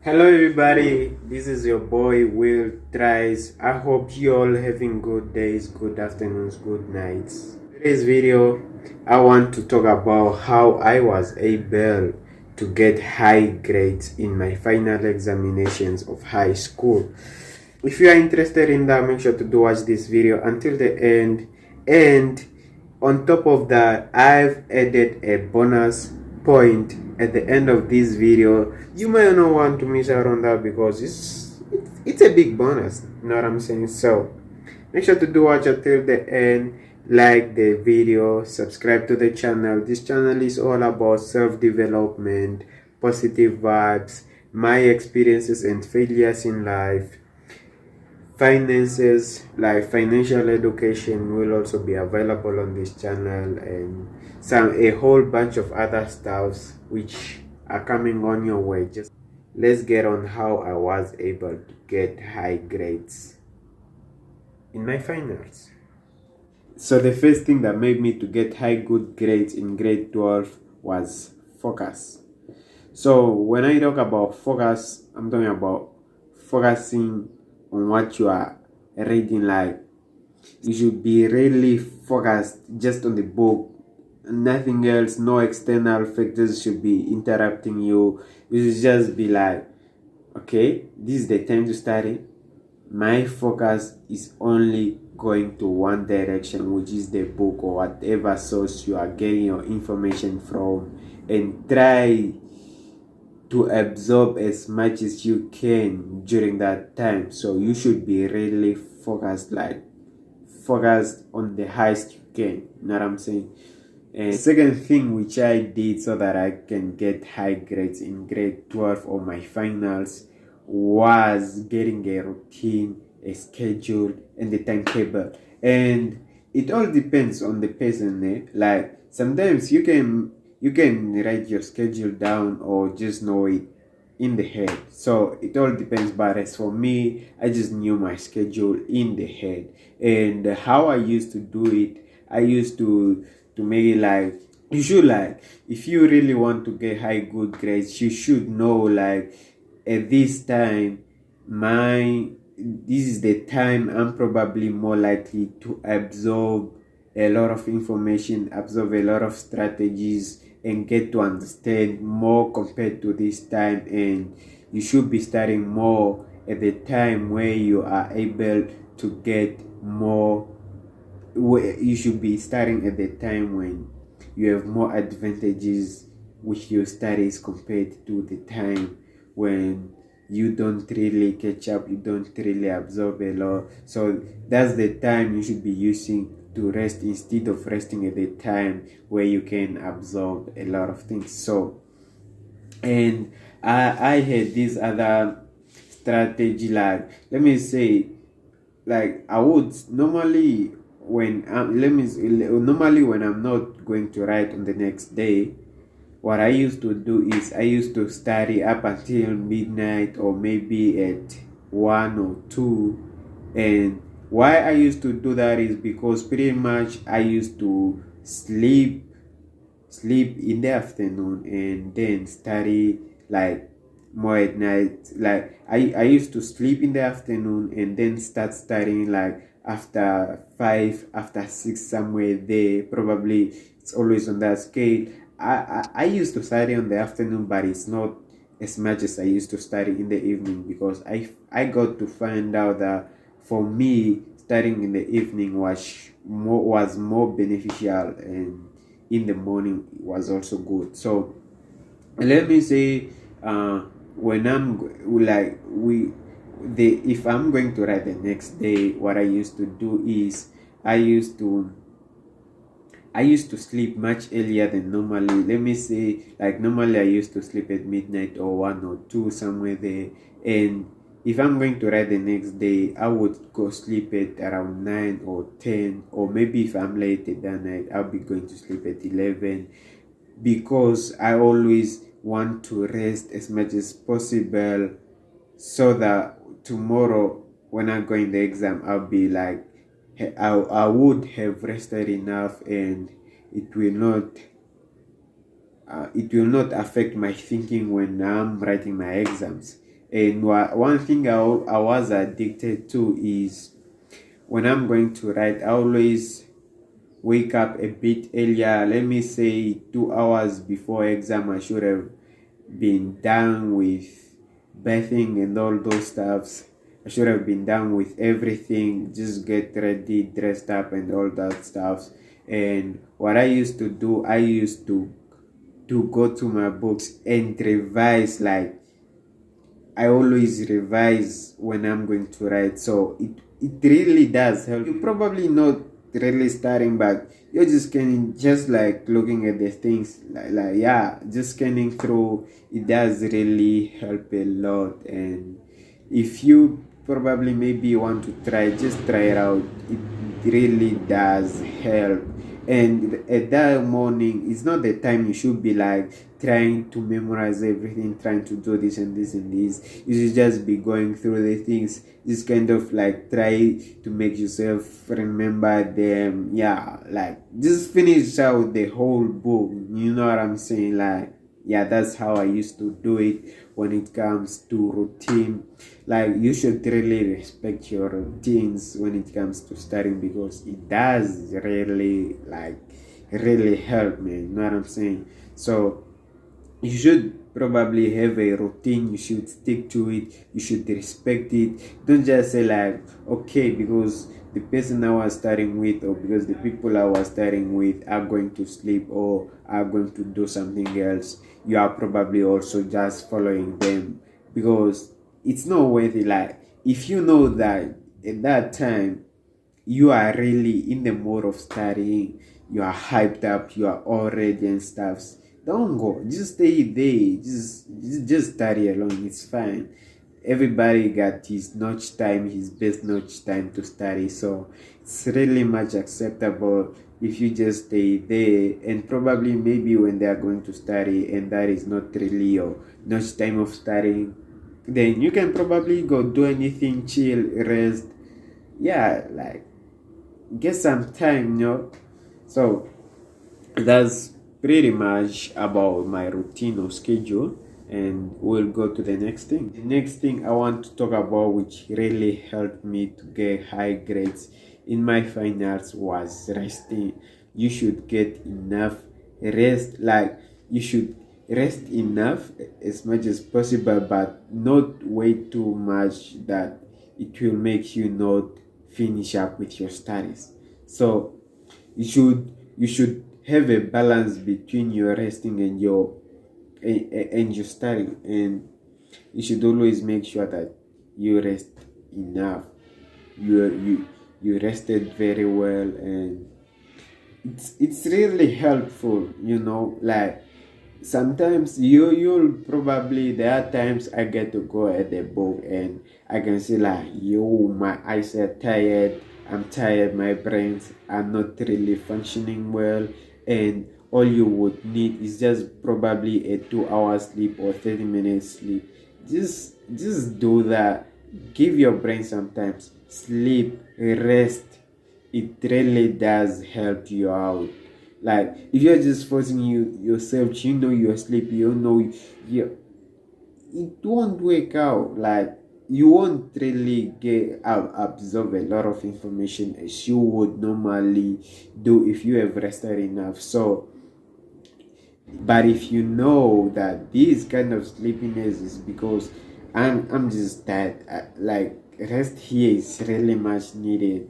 Hello everybody, this is your boy Will Tries. I hope you all having good days, good afternoons, good nights. Today's video, I want to talk about how I was able to get high grades in my final examinations of high school. If you are interested in that, make sure to do watch this video until the end. And on top of that, I've added a bonus point at the end of this video. You might not want to miss out on that because it's a big bonus, you know what I'm saying? So make sure to do watch until the end, like the video, subscribe to the channel. This channel is all about self-development, positive vibes, my experiences and failures in life, finances, like financial education will also be available on this channel, and a whole bunch of other stuffs which are coming on your way. Just let's get on how I was able to get high grades in my finals. So the first thing that made me to get good grades in grade 12 was focus. So when I talk about focus, I'm talking about focusing on what you are reading. Like, you should be really focused just on the book, nothing else. No external factors should be interrupting you. You should just be like, okay, this is the time to study. My focus is only going to one direction, which is the book or whatever source you are getting your information from, and try to absorb as much as you can during that time. So you should be really focused, like focused on the highest you can, you know what I'm saying? And second thing which I did so that I can get high grades in grade 12 or my finals was getting a routine, a schedule, and the timetable. And it all depends on the person, eh? Like, sometimes you can write your schedule down or just know it in the head. So it all depends. But as for me, I just knew my schedule in the head. And how I used to do it, I used to make it like, you should, like, if you really want to get good grades, you should know, like, at this time, this is the time I'm probably more likely to absorb a lot of information, absorb a lot of strategies, and get to understand more compared to this time. And you should be studying more at the time where you are able to get more. You should be studying at the time when you have more advantages with your studies compared to the time when you don't really catch up, you don't really absorb a lot. So that's the time you should be using to rest instead of resting at the time where you can absorb a lot of things. So, and I had this other strategy, like, let me say, like, I would normally normally when I'm not going to write on the next day, what I used to do is I used to study up until midnight or maybe at 1 or 2. And why I used to do that is because pretty much I used to sleep in the afternoon and then study, like, more at night. Like, I used to sleep in the afternoon and then start studying, like, after 5, after 6, somewhere there. Probably it's always on that scale. I used to study on the afternoon, but it's not as much as I used to study in the evening, because I got to find out that for me, studying in the evening was more beneficial, and in the morning was also good. So let me say, when I'm like if I'm going to write the next day, what I used to do is I used to sleep much earlier than normally. Let me say, like, normally I used to sleep at midnight or 1 or 2, somewhere there. And if I'm going to write the next day, I would go sleep at around 9 or 10, or maybe if I'm late at that night, I'll be going to sleep at 11, because I always want to rest as much as possible, so that tomorrow when I go in the exam, I'll be like, I would have rested enough, and it will not affect my thinking when I'm writing my exams. And one thing I was addicted to is when I'm going to write, I always wake up a bit earlier. Let me say 2 hours before exam. I should have been done with bathing and all those stuffs. I should have been done with everything, just get ready, dressed up and all that stuff. And what I used to do, I used to go to my books and revise. Like, I always revise when I'm going to write, so it really does help. You probably not really starting, but you're just scanning, just like looking at the things, like yeah, just scanning through. It does really help a lot. And if you probably maybe want to try, just try it out. It really does help. And at that morning, it's not the time you should be like trying to memorize everything, trying to do this and this and this. You should just be going through the things, just kind of like try to make yourself remember them. Yeah, like just finish out the whole book. You know what I'm saying? Like, yeah, that's how I used to do it when it comes to routine. Like, you should really respect your routines when it comes to studying, because it does really like really help, man. You know what I'm saying? So you should probably have a routine. You should stick to it. You should respect it. Don't just say like, okay, because the person I was studying with, or because the people I was studying with are going to sleep or are going to do something else, you are probably also just following them, because it's not worth it. Like, if you know that at that time you are really in the mode of studying, you are hyped up, you are all ready and stuff, don't go. Just stay there. Just study alone. It's fine. Everybody got his notch time, his best notch time to study. So it's really much acceptable if you just stay there. And probably maybe when they are going to study and that is not really your notch time of studying, then you can probably go do anything, chill, rest. Yeah, like get some time, So that's pretty much about my routine or schedule, and we'll go to the next thing. The next thing I want to talk about, which really helped me to get high grades in my finals, was resting. You should get enough rest. Like, you should rest enough as much as possible, but not way too much that it will make you not finish up with your studies. So you should have a balance between your resting and your study, and you should always make sure that you rest enough. You rested very well, and it's really helpful. Like, sometimes you'll probably, there are times I get to go at the book and I can see like, yo, my eyes are tired, I'm tired, my brains are not really functioning well, and all you would need is just probably a 2 hour sleep or 30 minutes sleep. Just do that. Give your brain some time, sleep, rest. It really does help you out. Like, if you're just forcing yourself, you're asleep, you it won't wake out. Like, you won't really get absorb a lot of information as you would normally do if you have rested enough. So, but if you know that this kind of sleepiness is because I'm just tired, like, rest here is really much needed.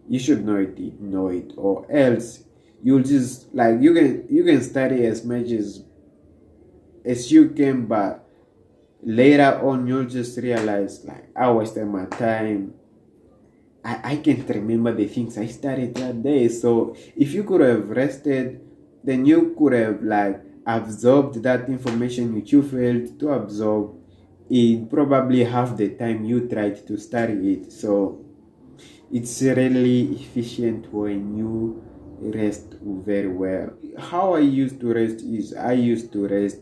You should know it, or else you'll just like, you can study as much as you can, but later on you'll just realize like, I wasted my time. I can't remember the things I studied that day. So if you could have rested, then you could have like absorbed that information which you failed to absorb in probably half the time you tried to study it. So it's really efficient when you rest very well. How I used to rest is, I used to rest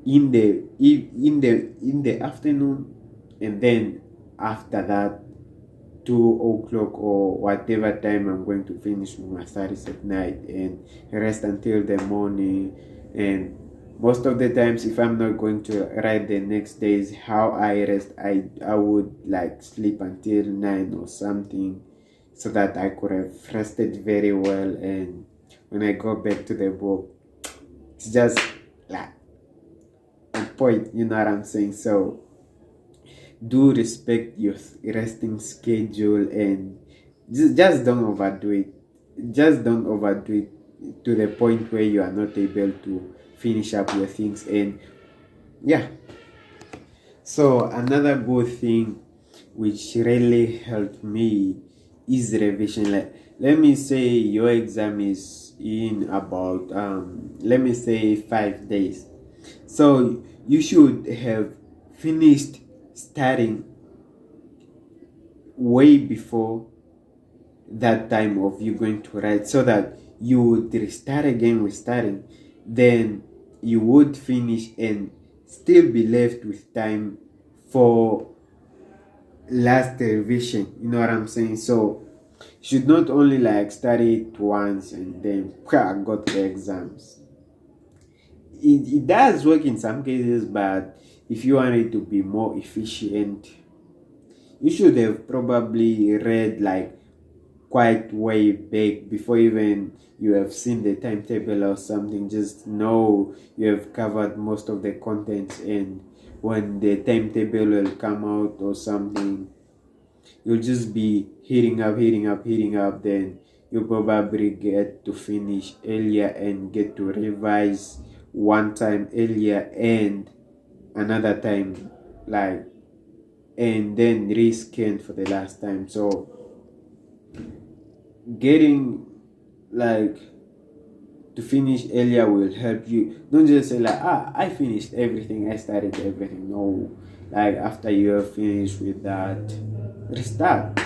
in the afternoon, and then after that, 2 o'clock or whatever time I'm going to finish my studies at night, and rest until the morning. And Most of the times, if I'm not going to write the next days, how I rest, I would like sleep until 9 or something, so that I could have rested very well. And when I go back to the book, it's just like on point, you know what I'm saying? So do respect your resting schedule, and just don't overdo it. Just don't overdo it to the point where you are not able to finish up your things. And yeah, so another good thing which really helped me is revision. Like, let me say your exam is in about let me say 5 days, so you should have finished studying way before that time of you going to write, so that you would restart again with studying. Then you would finish and still be left with time for last revision, you know what I'm saying? So you should not only like study it once and then got the exams. It does work in some cases, but if you want it to be more efficient, you should have probably read like quite way back before even you have seen the timetable or something. Just know you have covered most of the content, and when the timetable will come out or something, you'll just be hitting up. Then you'll probably get to finish earlier and get to revise one time earlier and another time, like, and then rescan for the last time. So getting like to finish earlier will help you. Don't just say like, I finished everything, I started everything. No, like after you have finished with that, restart,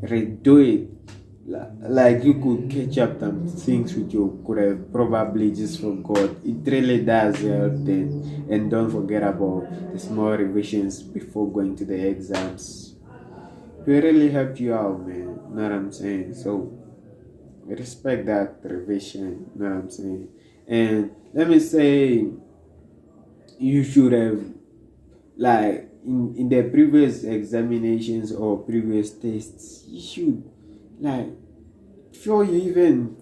redo it. Like you could catch up some things which you could have probably just forgot. It really does help then. And don't forget about the small revisions before going to the exams. It will really help you out, man. Know what I'm saying? So respect that revision, you know what I'm saying? And let me say, you should have, like, in the previous examinations or previous tests, you should, like, before you even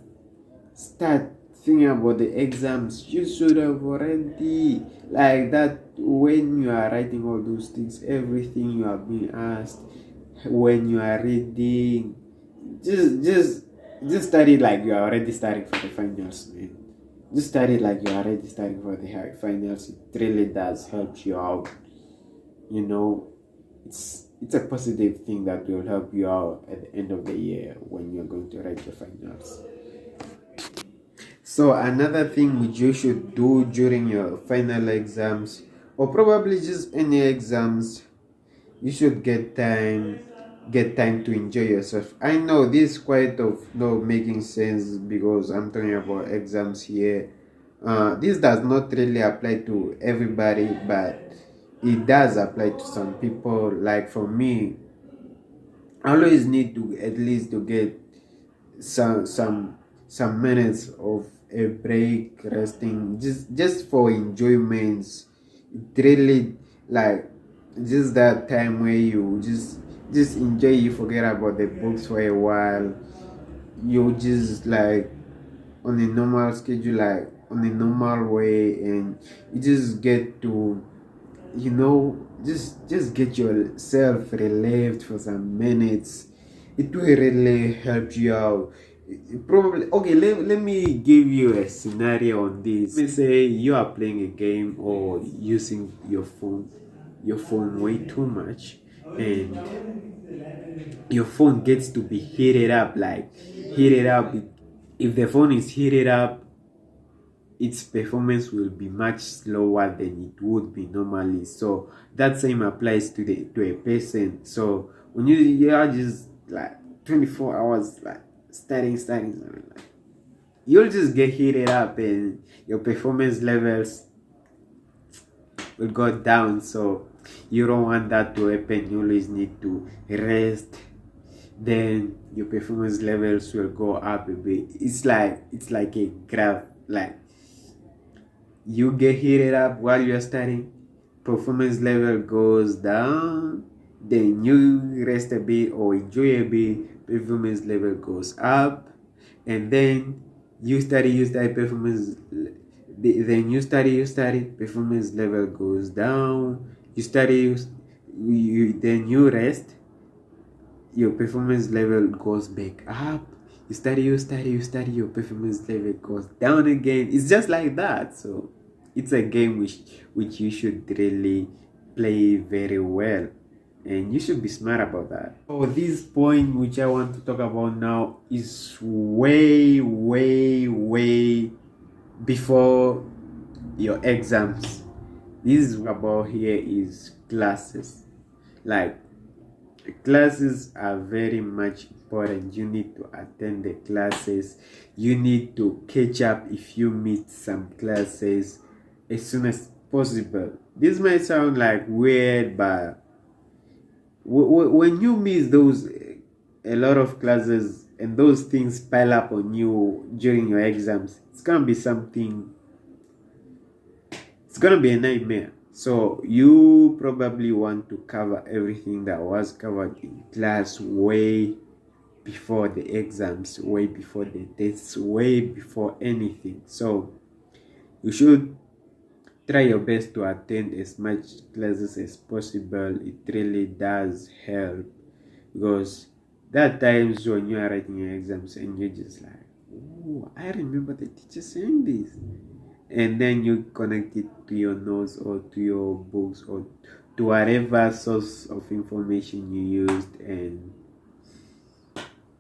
start thinking about the exams, you should have already, like, that when you are writing all those things, everything you are being asked, when you are reading, just study like you are already studying for the finals, man. Just study like you are already studying for the finals. It really does help you out. You know, it's a positive thing that will help you out at the end of the year when you're going to write your finals. So another thing which you should do during your final exams, or probably just any exams, you should get time to enjoy yourself. I know this quite of no making sense because I'm talking about exams here. This does not really apply to everybody, but it does apply to some people. Like for me, I always need to at least to get some minutes of a break, resting, just for enjoyments. It really, like, just that time where you just enjoy, you forget about the books for a while. You just like on a normal schedule, like on a normal way, and you just get to, you know, just get yourself relieved for some minutes. It will really help you out. Probably okay, let me give you a scenario on this. Let me say you are playing a game or using your phone way too much, and your phone gets to be heated up, like heated up. If the phone is heated up, its performance will be much slower than it would be normally. So that same applies to a person. So when you are just like 24 hours like studying, like, you'll just get heated up and your performance levels will go down. So you don't want that to happen. You always need to rest, then your performance levels will go up a bit. It's like a graph, like you get heated up while you're studying, performance level goes down. Then you rest a bit or enjoy a bit, performance level goes up. And then you study, performance, then you study, performance level goes down. You study, then you rest, your performance level goes back up. You study, your performance level goes down again. It's just like that. So it's a game which you should really play very well, and you should be smart about that. So this point which I want to talk about now is way before your exams. This is about here is classes. Like, classes are very much important. You need to attend the classes. You need to catch up if you miss some classes as soon as possible. This might sound like weird, but when you miss those a lot of classes and those things pile up on you during your exams, it's gonna be something, it's gonna be a nightmare. So you probably want to cover everything that was covered in class way before the exams, way before the tests, way before anything. So you should try your best to attend as much classes as possible. It really does help, because there are times when you are writing your exams and you're just like, oh, I remember the teacher saying this. And then you connect it to your notes or to your books or to whatever source of information you used, and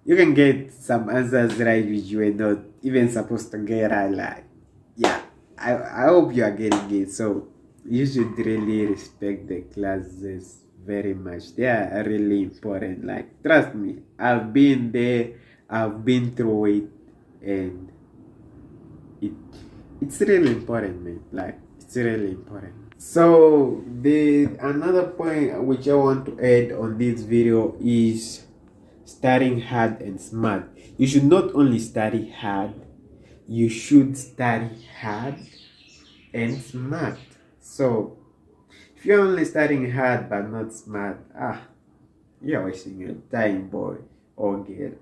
you can get some answers right which you were not even supposed to get right. Like, yeah, I hope you are getting it. So you should really respect the classes very much. They are really important. Like, trust me, I've been there, I've been through it, and it's really important, man. Like, it's really important. So the another point which I want to add on this video is studying hard and smart. You should not only study hard, you should study hard and smart. So if you're only studying hard but not smart, you're wasting your time, boy or girl.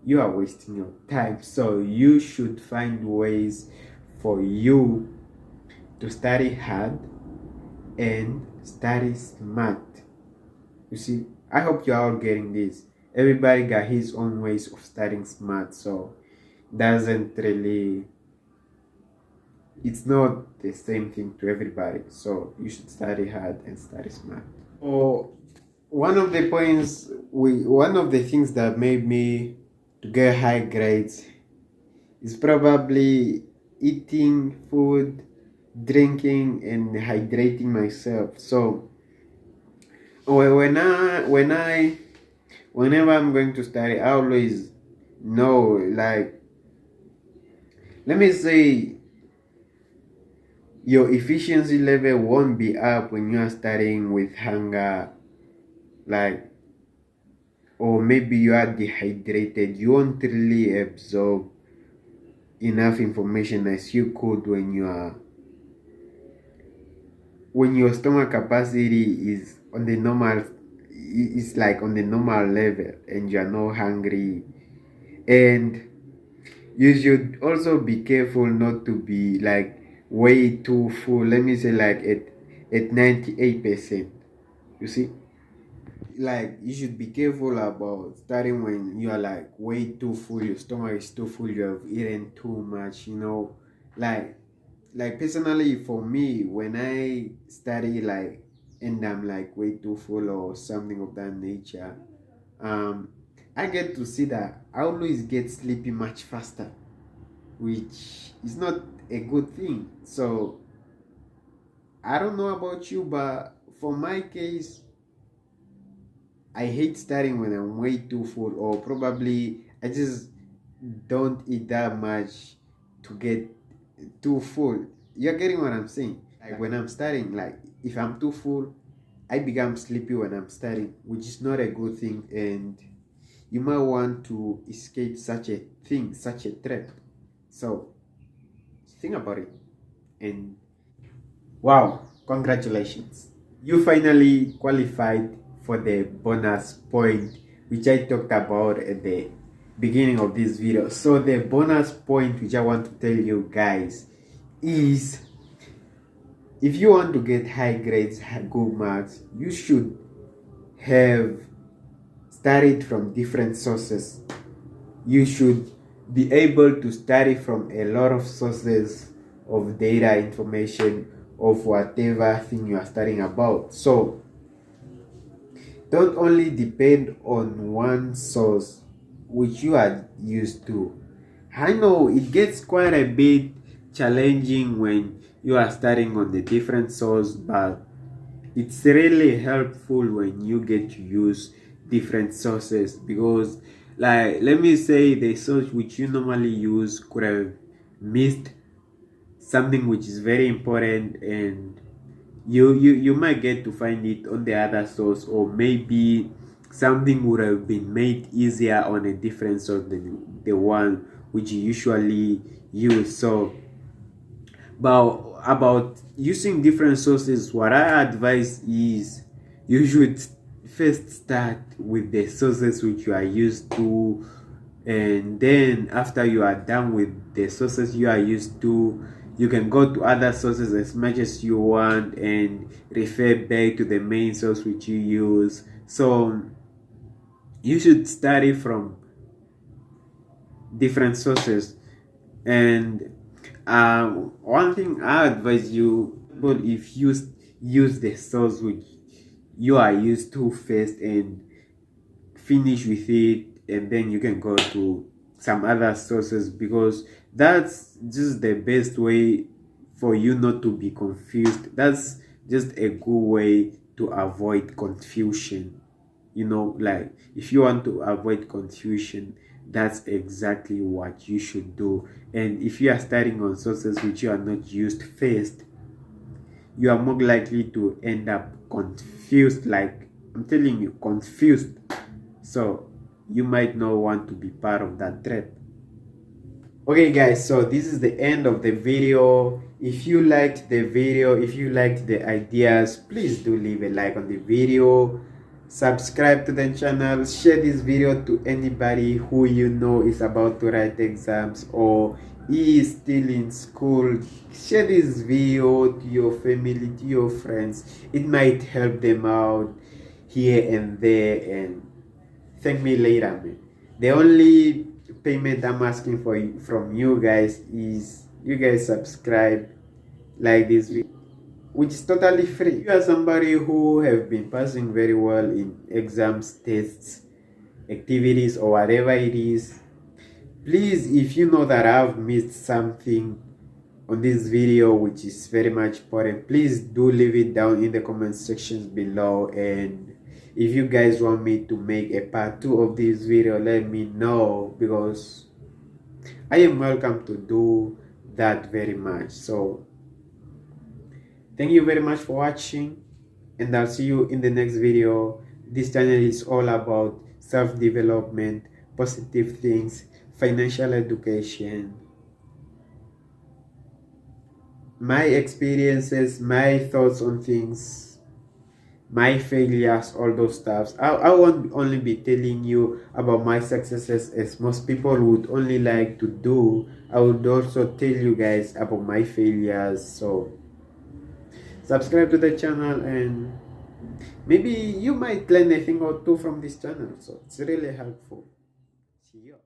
You are wasting your time. So you should find ways for you to study hard and study smart. You see, I hope you're all getting this. Everybody got his own ways of studying smart, so doesn't really, it's not the same thing to everybody. So you should study hard and study smart. Or one of the things that made me to get high grades is probably eating food, drinking, and hydrating myself. So whenever I'm going to study, I always know, like, let me say, your efficiency level won't be up when you are studying with hunger, like, or maybe you are dehydrated. You won't really absorb enough information as you could when your stomach capacity is on the normal, it's like on the normal level, and you're not hungry. And you should also be careful not to be like way too full. Let me say, like, at 98%. You see, like, you should be careful about starting when you are like way too full, your stomach is too full, you have eaten too much, like personally for me, when I study, like, and I'm like way too full or something of that nature, I get to see that I always get sleepy much faster, which is not a good thing. So I don't know about you, but for my case, I hate studying when I'm way too full, or probably I just don't eat that much to get too full. You're getting what I'm saying? Like, when I'm studying, like, if I'm too full, I become sleepy when I'm studying, which is not a good thing, and you might want to escape such a thing, such a trap. So think about it and Wow, congratulations. You finally qualified for the bonus point, which I talked about at the beginning of this video. So the bonus point which I want to tell you guys is, if you want to get high grades, good marks, you should have studied from different sources. You should be able to study from a lot of sources of data, information, of whatever thing you are studying about. So don't only depend on one source which you are used to. I know it gets quite a bit challenging when you are studying on the different source, but it's really helpful when you get to use different sources, because, like, let me say, the source which you normally use could have missed something which is very important, and you might get to find it on the other source, or maybe something would have been made easier on a different source than the one which you usually use. So about using different sources, what I advise is you should first start with the sources which you are used to, and then after you are done with the sources you are used to, you can go to other sources as much as you want and refer back to the main source which you use. So you should study from different sources. And one thing I advise you, but if you use the source which you are used to first and finish with it, and then you can go to some other sources, because that's just the best way for you not to be confused. That's just a good way to avoid confusion. Like, if you want to avoid confusion, that's exactly what you should do. And if you are starting on sources which you are not used first, you are more likely to end up confused, like I'm telling you, confused. So you might not want to be part of that trap. Okay guys, so this is the end of the video. If you liked the video, if you liked the ideas, please do leave a like on the video, subscribe to the channel, share this video to anybody who you know is about to write exams or is still in school. Share this video to your family, to your friends. It might help them out here and there, and thank me later, man. The only payment I'm asking from you guys is you guys subscribe, like this video, which is totally free. If you are somebody who have been passing very well in exams, tests, activities, or whatever it is, please, if you know that I've missed something on this video which is very much important, please do leave it down in the comment sections below. And if you guys want me to make a part 2 of this video, let me know, because I am welcome to do that very much. So thank you very much for watching, and I'll see you in the next video. This channel is all about self-development, positive things, financial education, my experiences, my thoughts on things, my failures, all those stuffs. I won't only be telling you about my successes, as most people would only like to do. I would also tell you guys about my failures. So subscribe to the channel, and maybe you might learn a thing or two from this channel. So it's really helpful. See you.